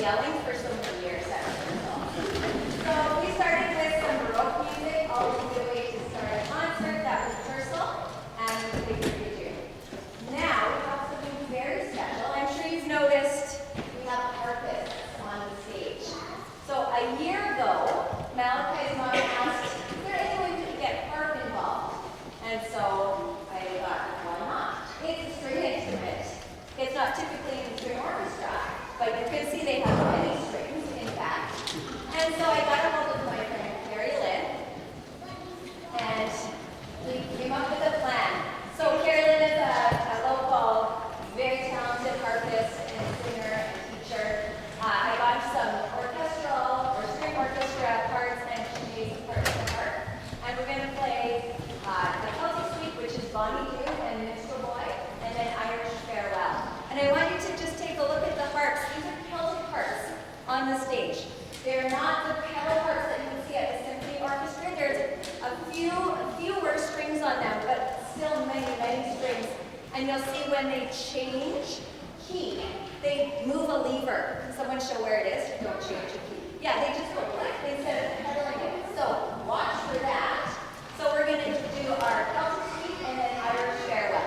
yelling for so many years at rehearsal. So we started with some Baroque music all the way to start a concert. That was rehearsal, and the big do. Now we have something very special. I'm sure you've noticed we have harpists on the stage. So a year ago, Malachi's mom asked, is there any way we could get harp involved? And so I thought, why not? It's a string instrument. It's not typically in a string orchestra, but you can see they have many strings, in fact. And so I got a hold of my friend Keri Lynn, and we came up with a plan. So Keri Lynn is a local, very talented harpist and singer and teacher. I got some orchestral or string orchestra parts, and she made some parts for harp. And we're going to play the Celtic Suite, which is Bonnie Doon and Minstrel Boy, and then Irish Farewell. And I want you to just take a look at the harps. These are Celtic harps on the stage. They're not the pedal harps that you can see at the symphony orchestra. There's fewer strings on them, but still many, many strings. And you'll see when they change key, they move a lever. Can someone show where it is? Don't change a key. Yeah, they just go click instead of pedaling it. So watch for that. So we're going to do our Celtic Suite and then Irish Farewell.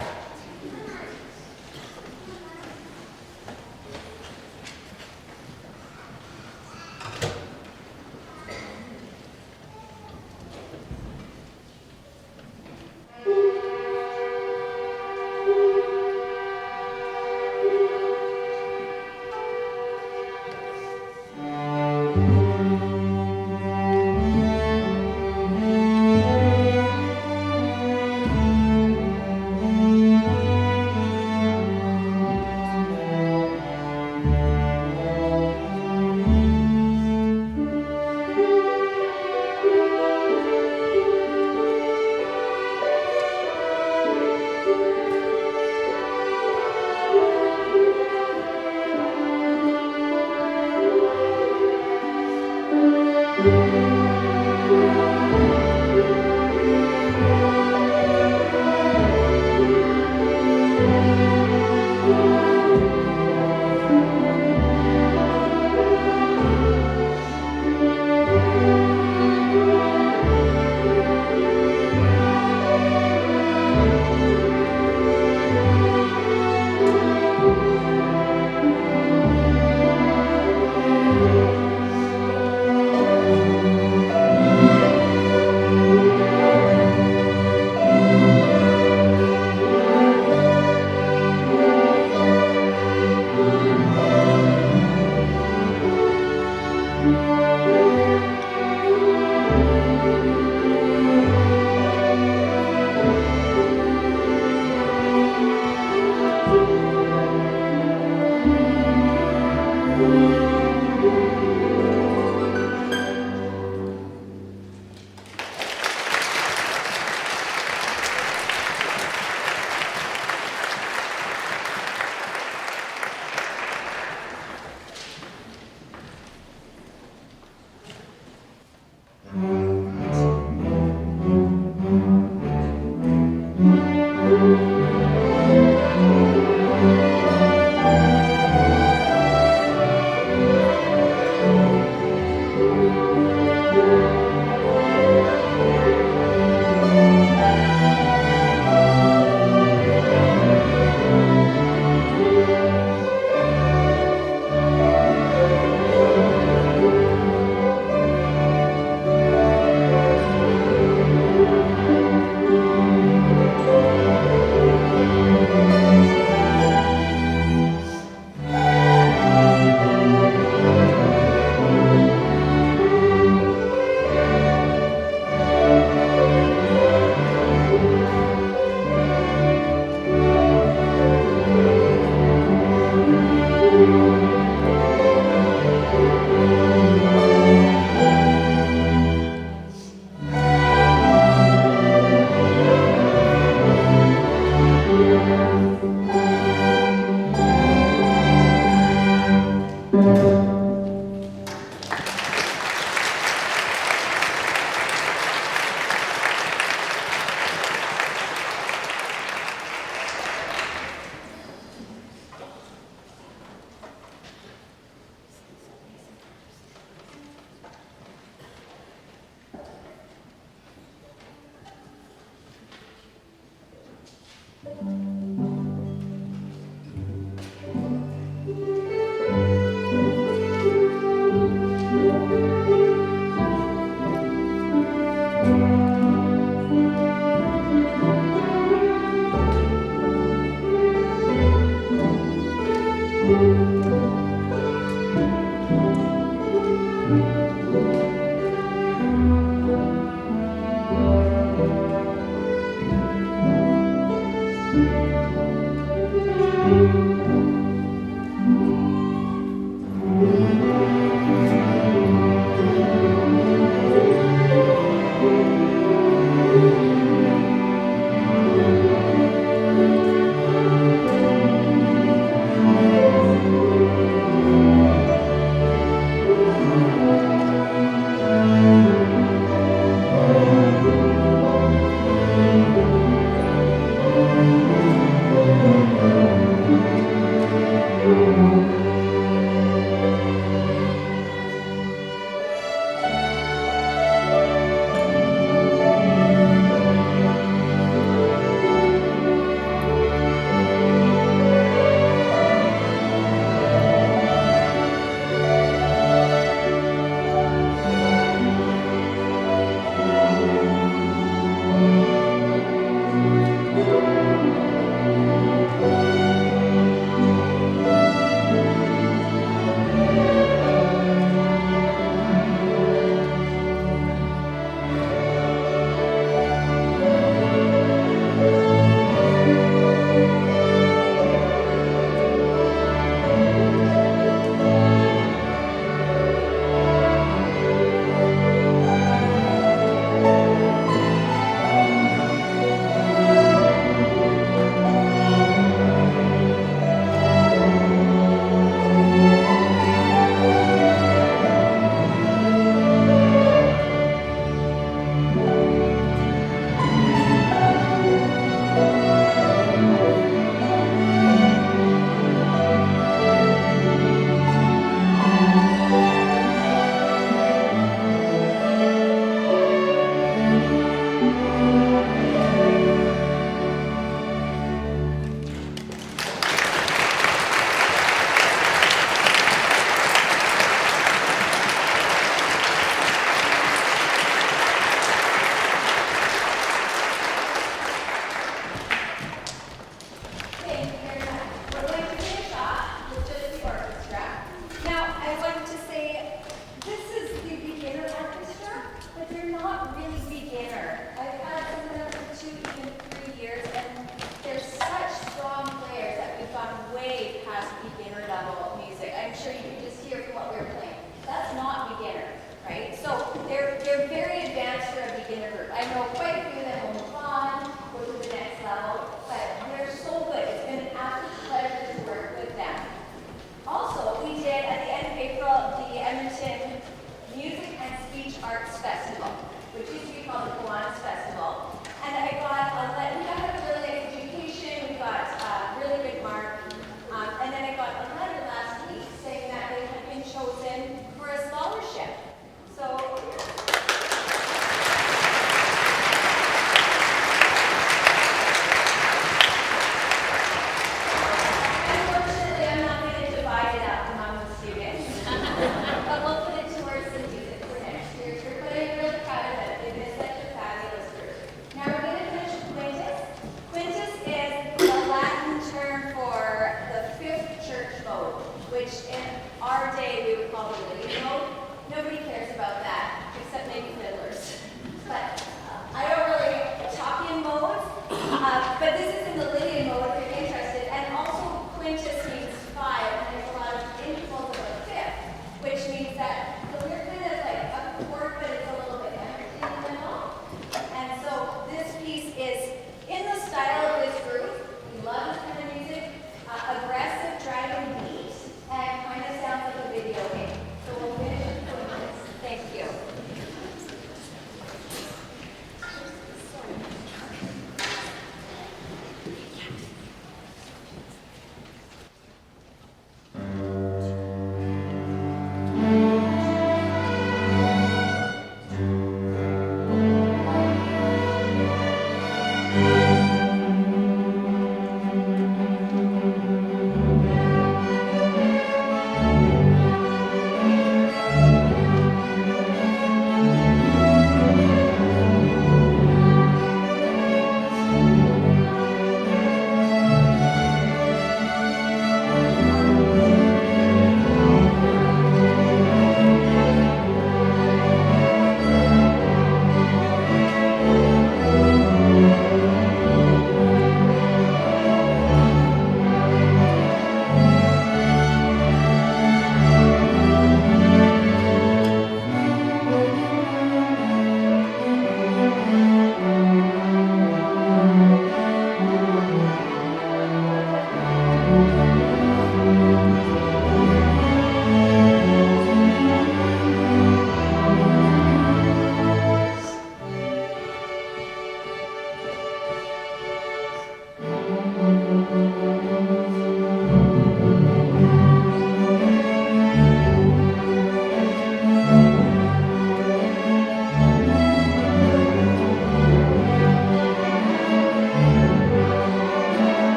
aggressive driving beat and kind of sounds like a video game. So we'll finish with this.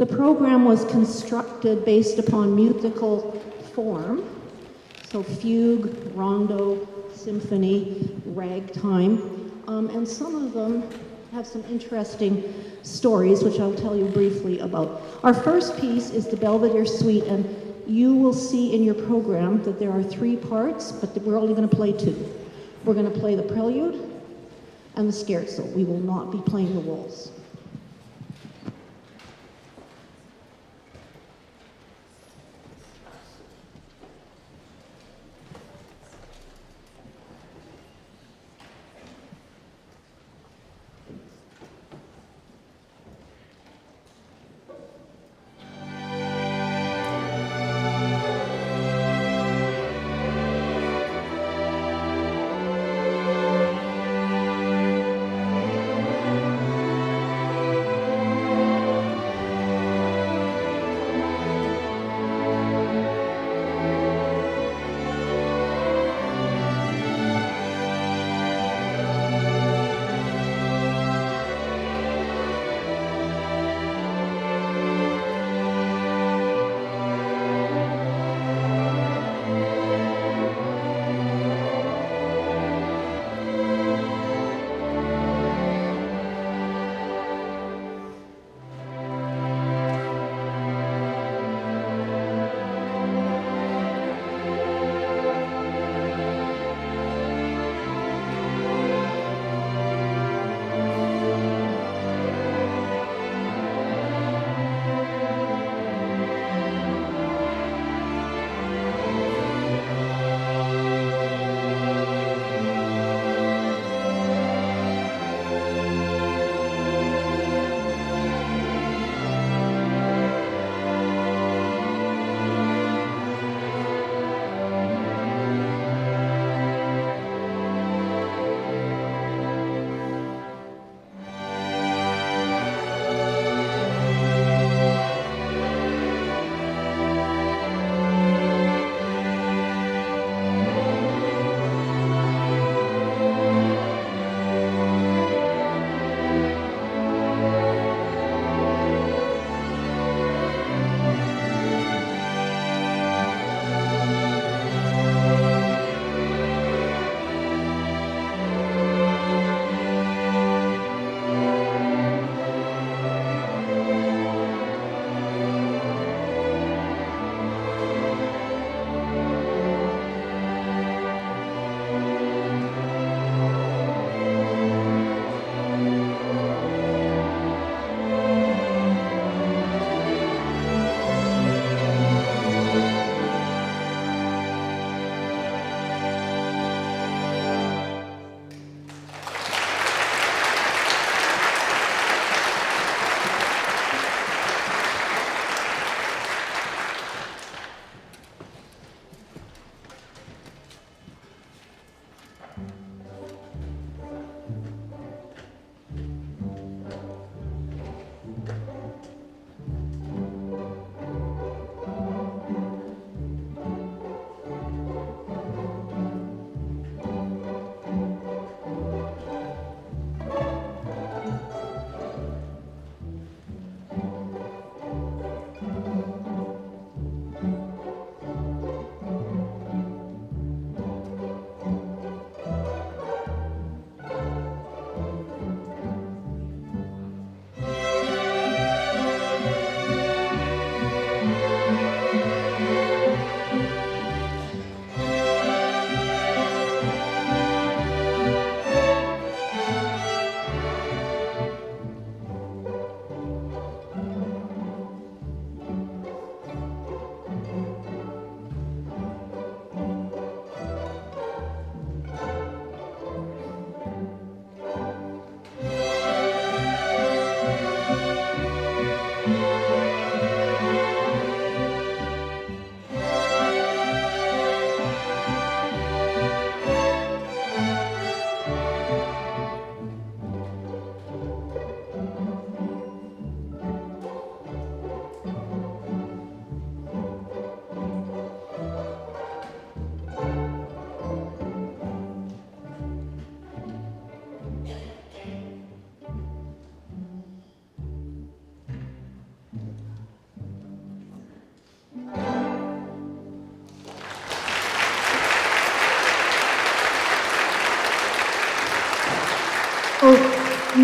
The program was constructed based upon musical form, so fugue, rondo, symphony, ragtime, and some of them have some interesting stories, which I'll tell you briefly about. Our first piece is the Belvedere Suite, and you will see in your program that there are 3 parts, but we're only going to play 2. We're going to play the prelude and the scherzo. We will not be playing the waltz.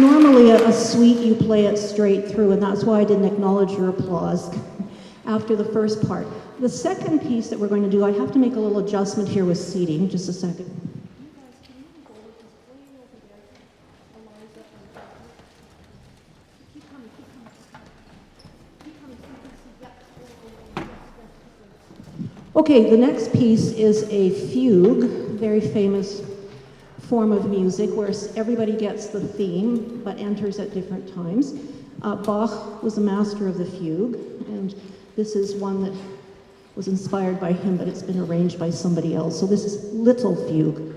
normally a suite, you play it straight through, and that's why I didn't acknowledge your applause after the first part. The second piece that we're going to do, I have to make a little adjustment here with seating, just a second. Okay, the next piece is a fugue, very famous form of music where everybody gets the theme but enters at different times. Bach was a master of the fugue, and this is one that was inspired by him, but it's been arranged by somebody else. So this is Little Fugue.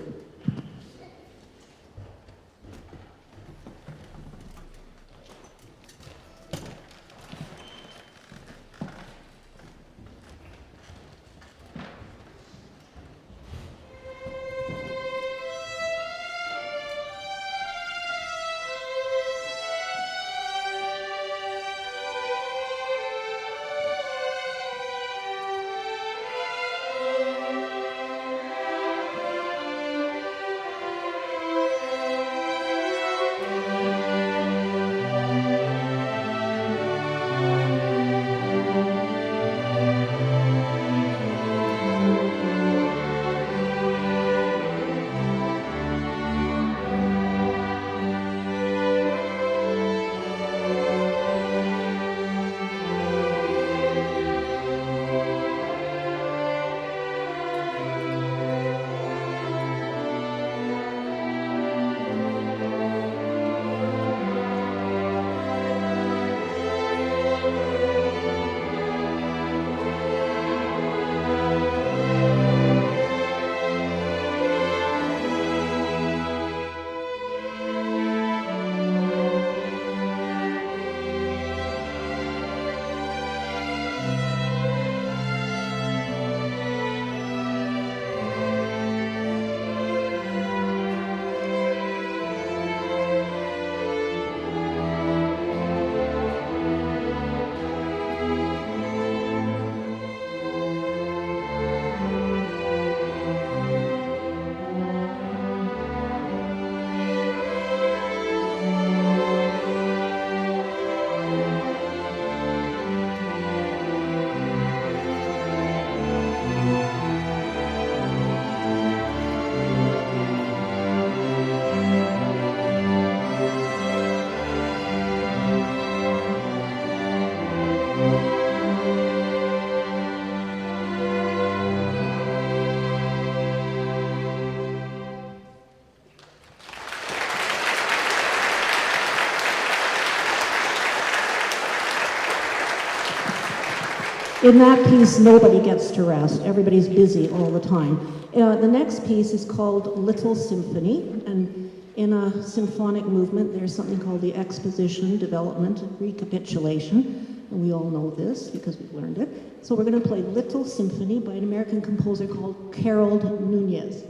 In that piece, nobody gets to rest. Everybody's busy all the time. The next piece is called Little Symphony, and in a symphonic movement, there's something called the exposition, development, and recapitulation, and we all know this because we've learned it. So we're going to play Little Symphony by an American composer called Keri Nunez.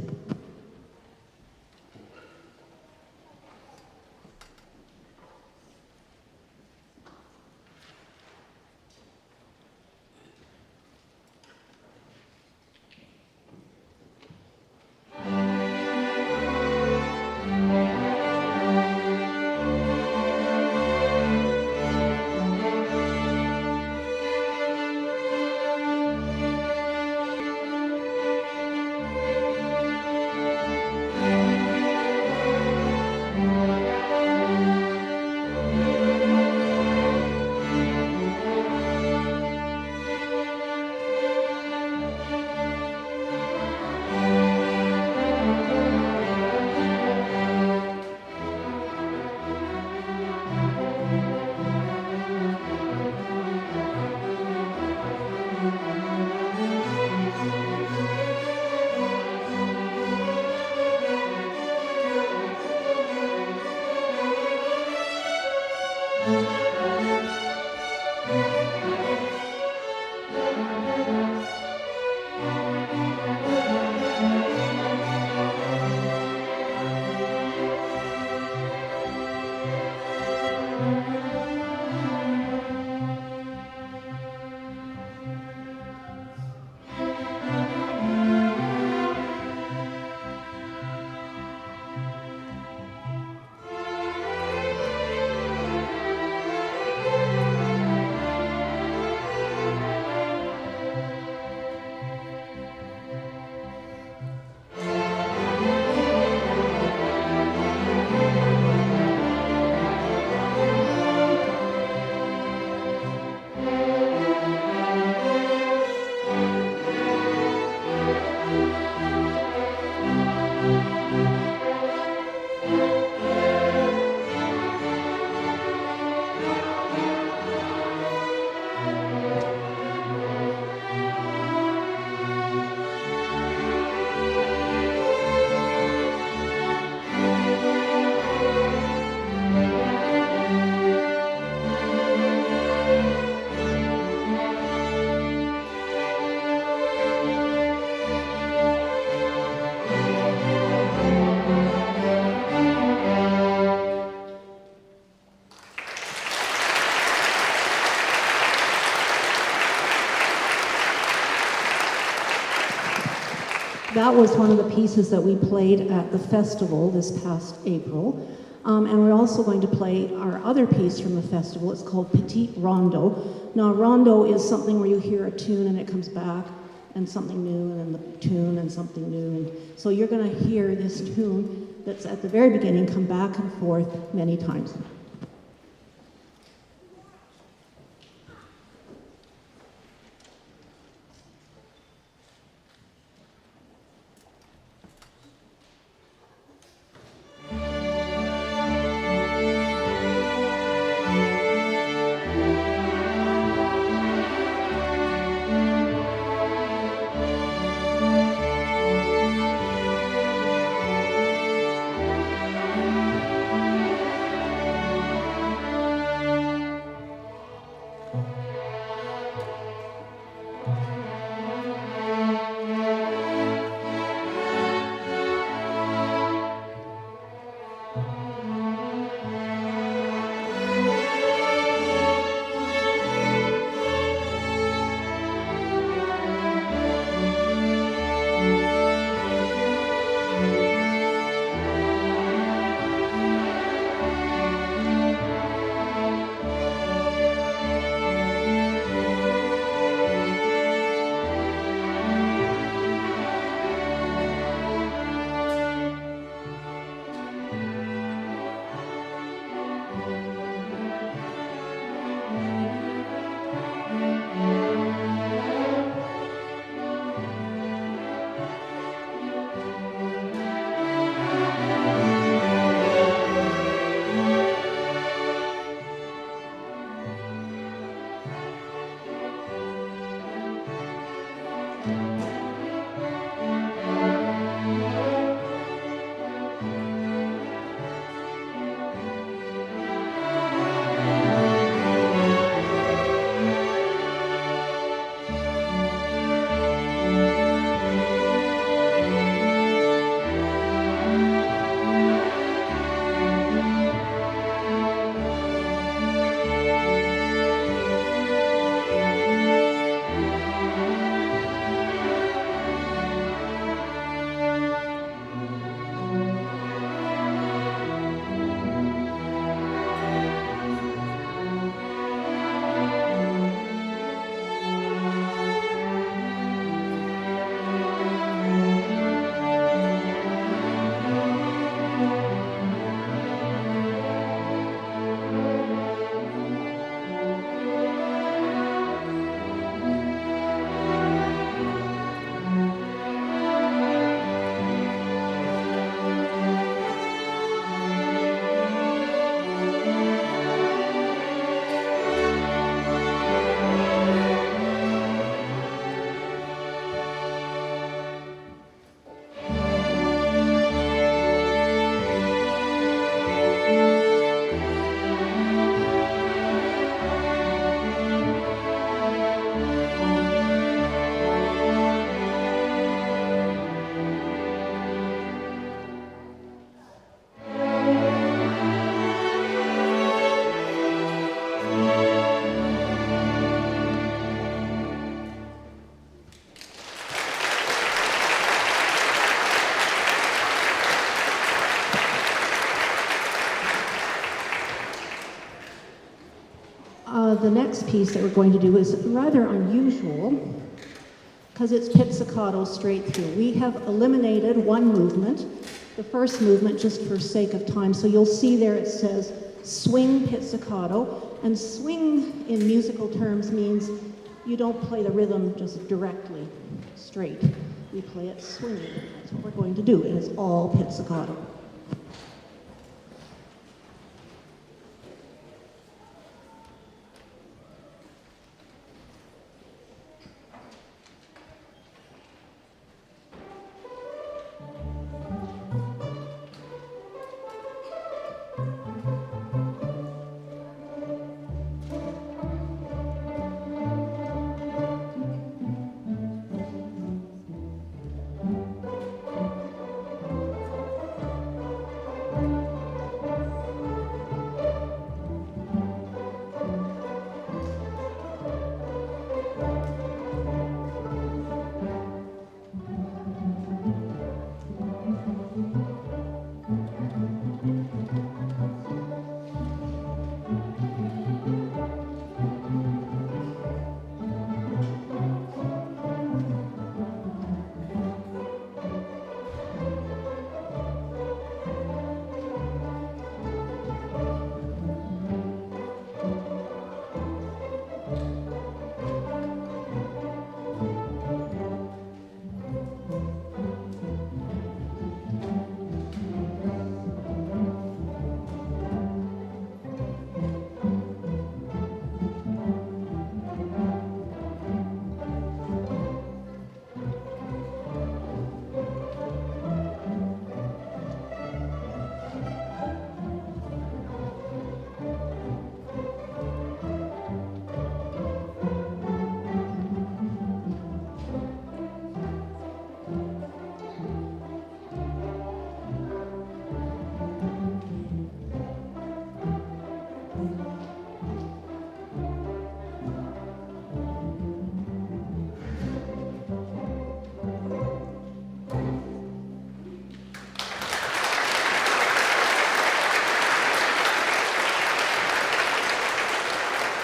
That was one of the pieces that we played at the festival this past April. And we're also going to play our other piece from the festival. It's called Petit Rondo. Now, rondo is something where you hear a tune and it comes back, and something new, and then the tune, and something new. And so you're going to hear this tune that's at the very beginning come back and forth many times. The next piece that we're going to do is rather unusual because it's pizzicato straight through. We have eliminated one movement, the first movement, just for sake of time. So you'll see there it says swing pizzicato, and swing in musical terms means you don't play the rhythm just directly straight. We play it swinging. That's what we're going to do. It is all pizzicato.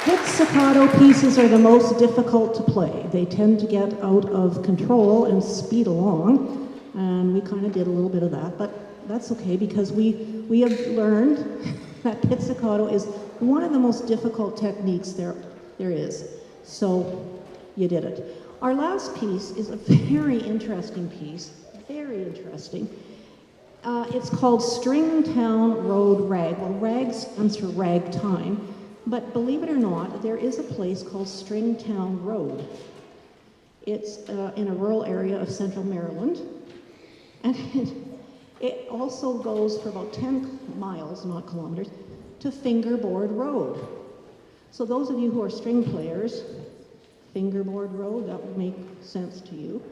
Pizzicato pieces are the most difficult to play. They tend to get out of control and speed along, and we kind of did a little bit of that, but that's okay because we have learned that pizzicato is one of the most difficult techniques there is. So you did it. Our last piece is a very interesting piece, very interesting. It's called Stringtown Road Rag. Well, rag stands for ragtime. But believe it or not, there is a place called Stringtown Road. It's in a rural area of central Maryland. And it also goes for about 10 miles, not kilometers, to Fingerboard Road. So those of you who are string players, Fingerboard Road, that would make sense to you.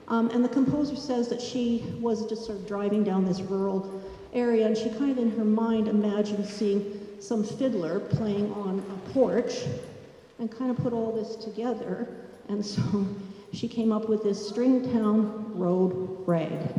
And the composer says that she was just sort of driving down this rural area, and she kind of in her mind imagined seeing some fiddler playing on a porch and kind of put all this together. And so she came up with this Stringtown Road Rag.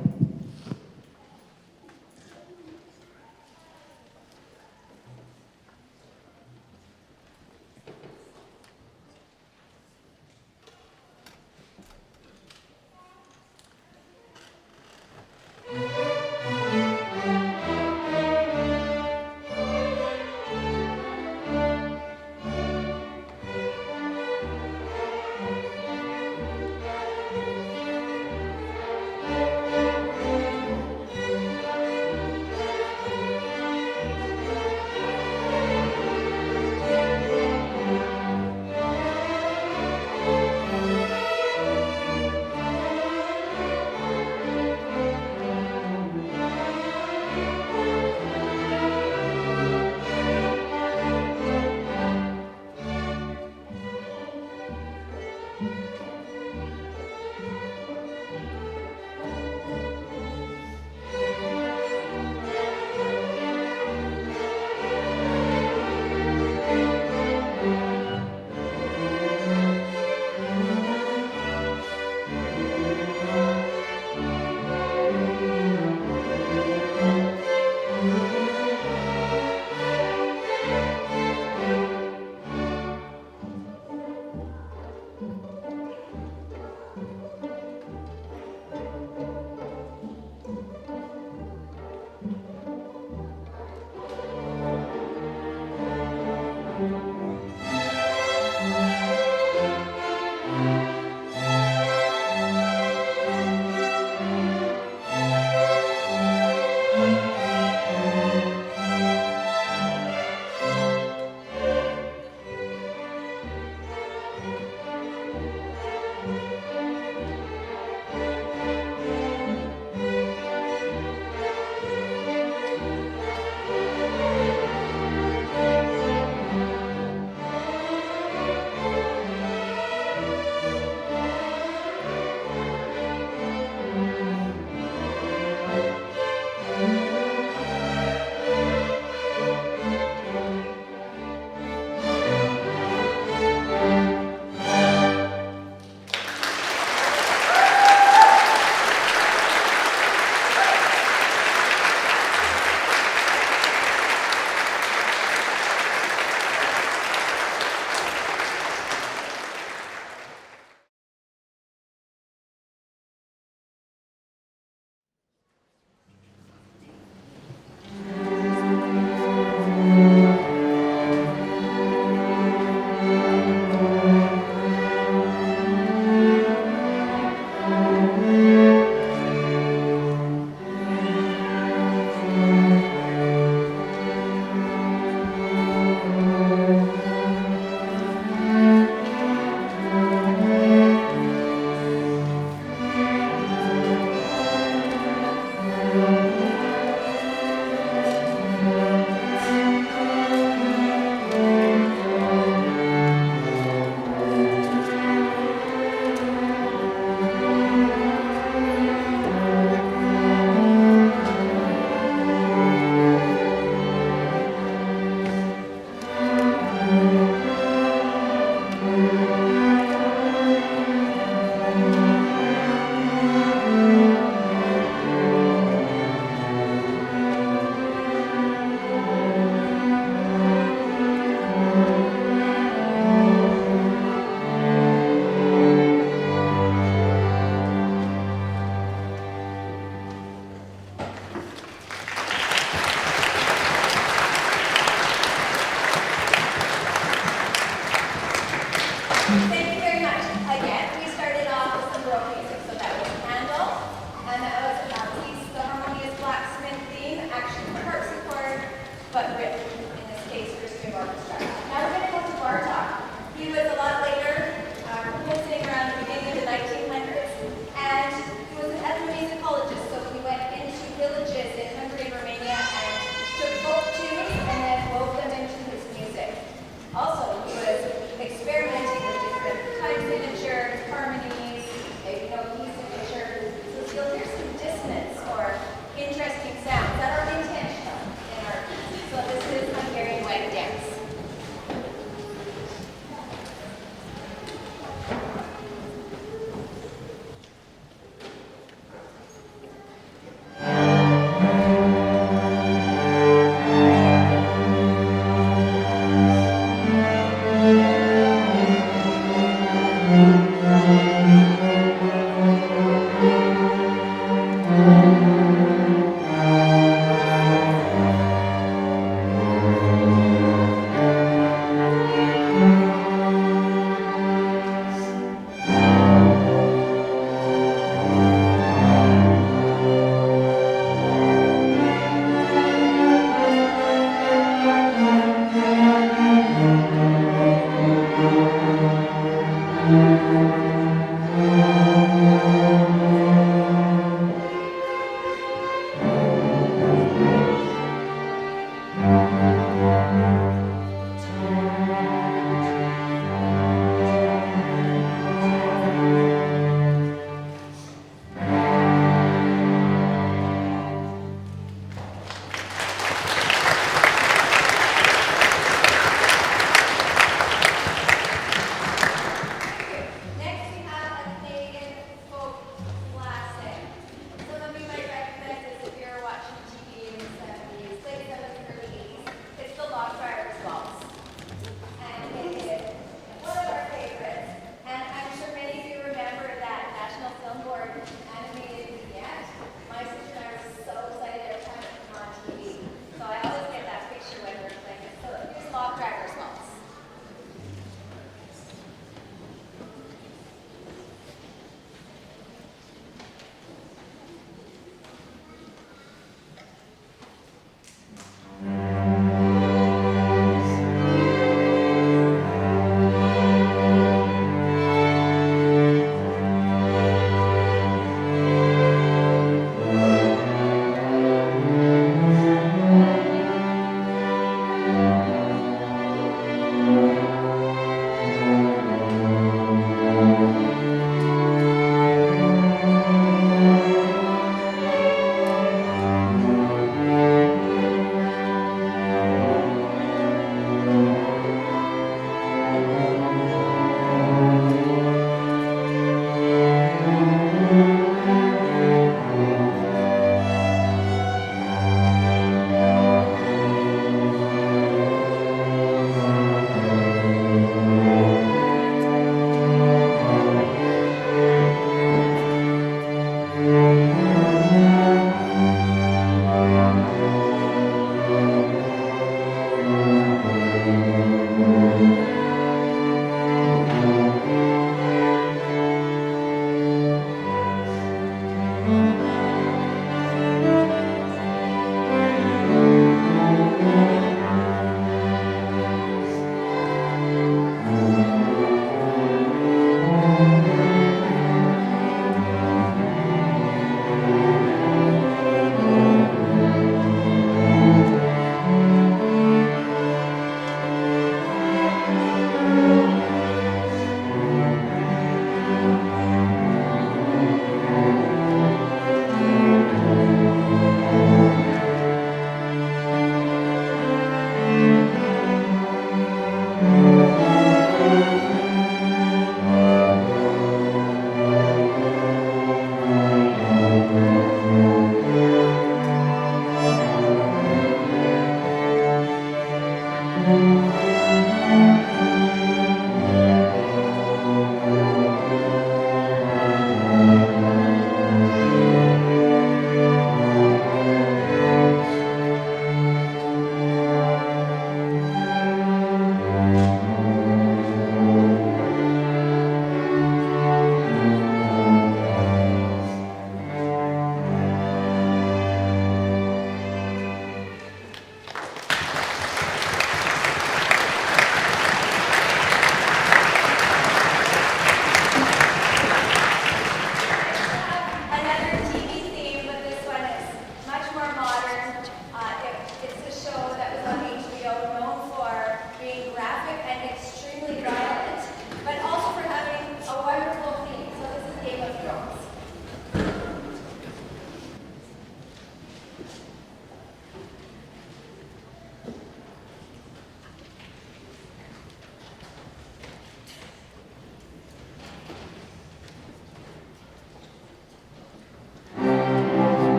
Next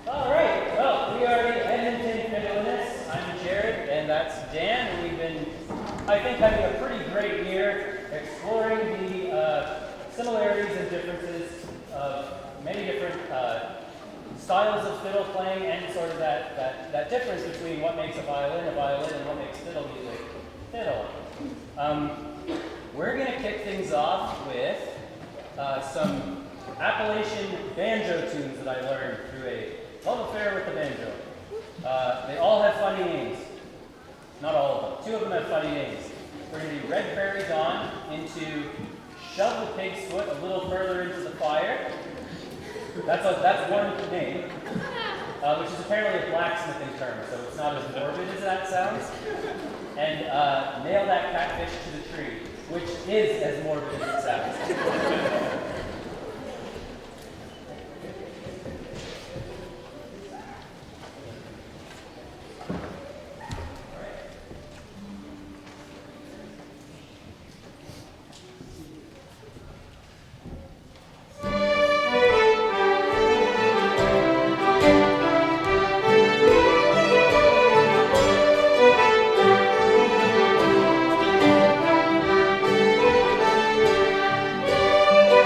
All right, well, we are the Edmonton Fiddlinists. I'm Jared, and that's Dan, and we've been, I think, having a pretty great year exploring the similarities and differences of many different styles of fiddle playing and sort of that difference between what makes a violin, and what makes fiddle music fiddle. We're going to kick things off with some Appalachian banjo tunes that I learned through a love affair with the banjo. They all have funny names. Not all of them. 2 of them have funny names. We're going to do Red Prairie Dawn into Shove the Pig's Foot a little further into the fire. That's one name, which is apparently a blacksmithing term, so it's not as morbid as that sounds. And Nail That Catfish to the Tree, which is as morbid as it sounds. Thank you.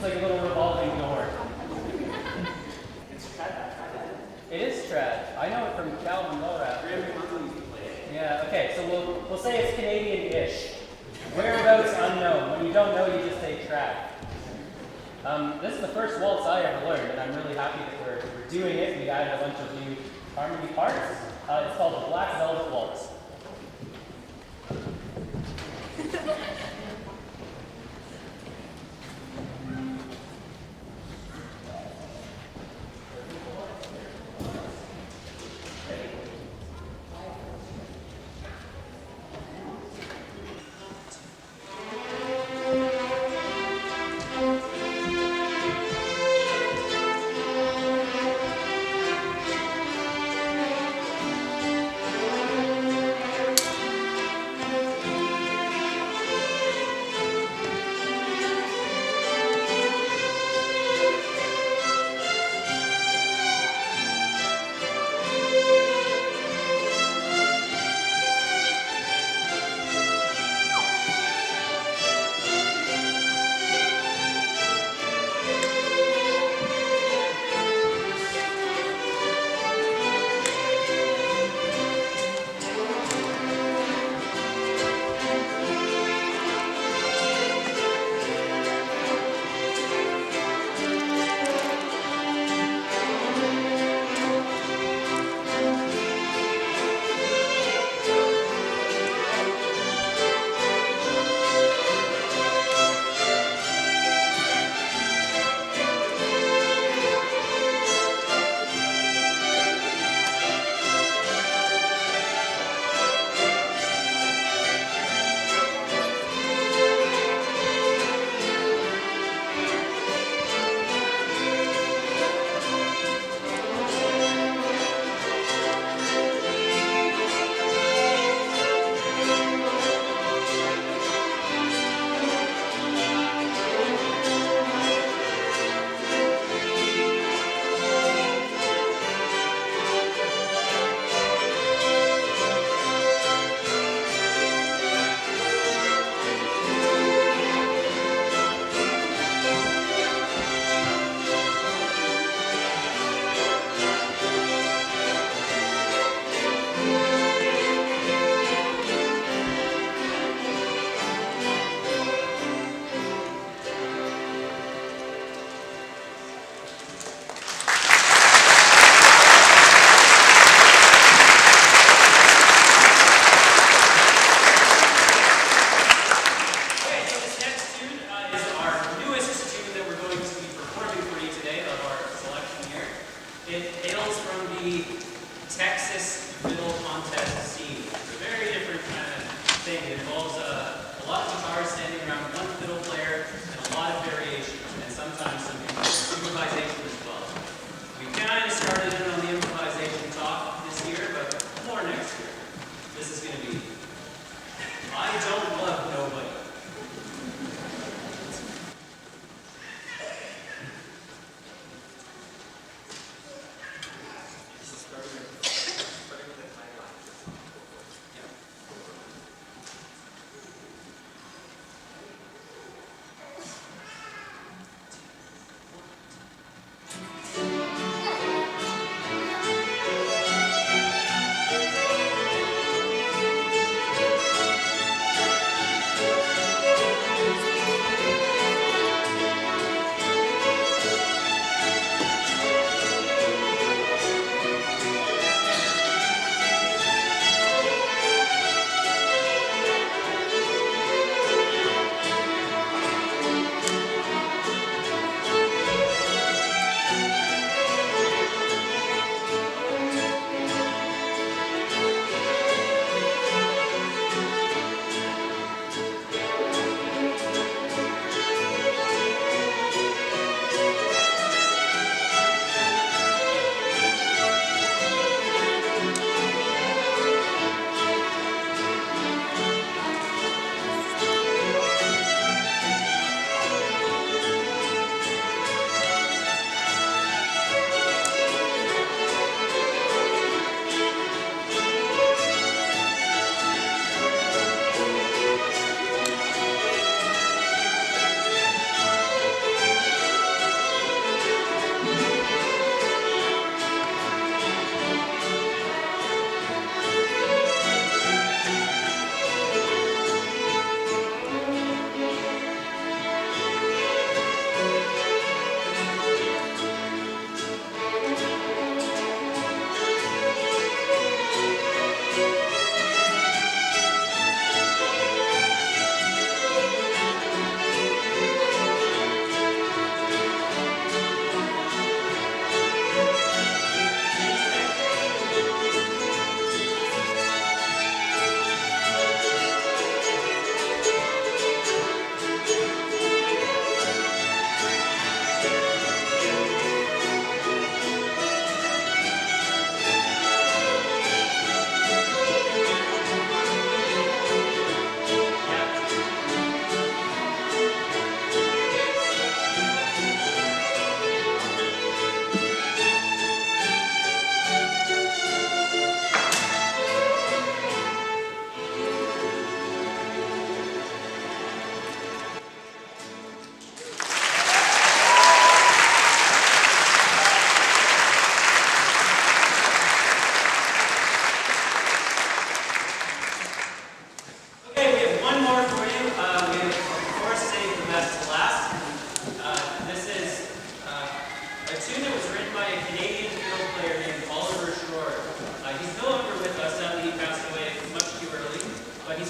like a little revolving door. It is trad. I know it from Calvin Lowrap. Yeah, okay, so we'll say it's Canadian-ish. Whereabouts unknown. When you don't know, you just say trad. This is the first waltz I ever learned, and I'm really happy that we're doing it. We added a bunch of new harmony parts. It's called the Black Velvet Waltz.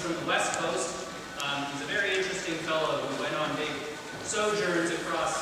from the West Coast. He's a very interesting fellow who went on big sojourns across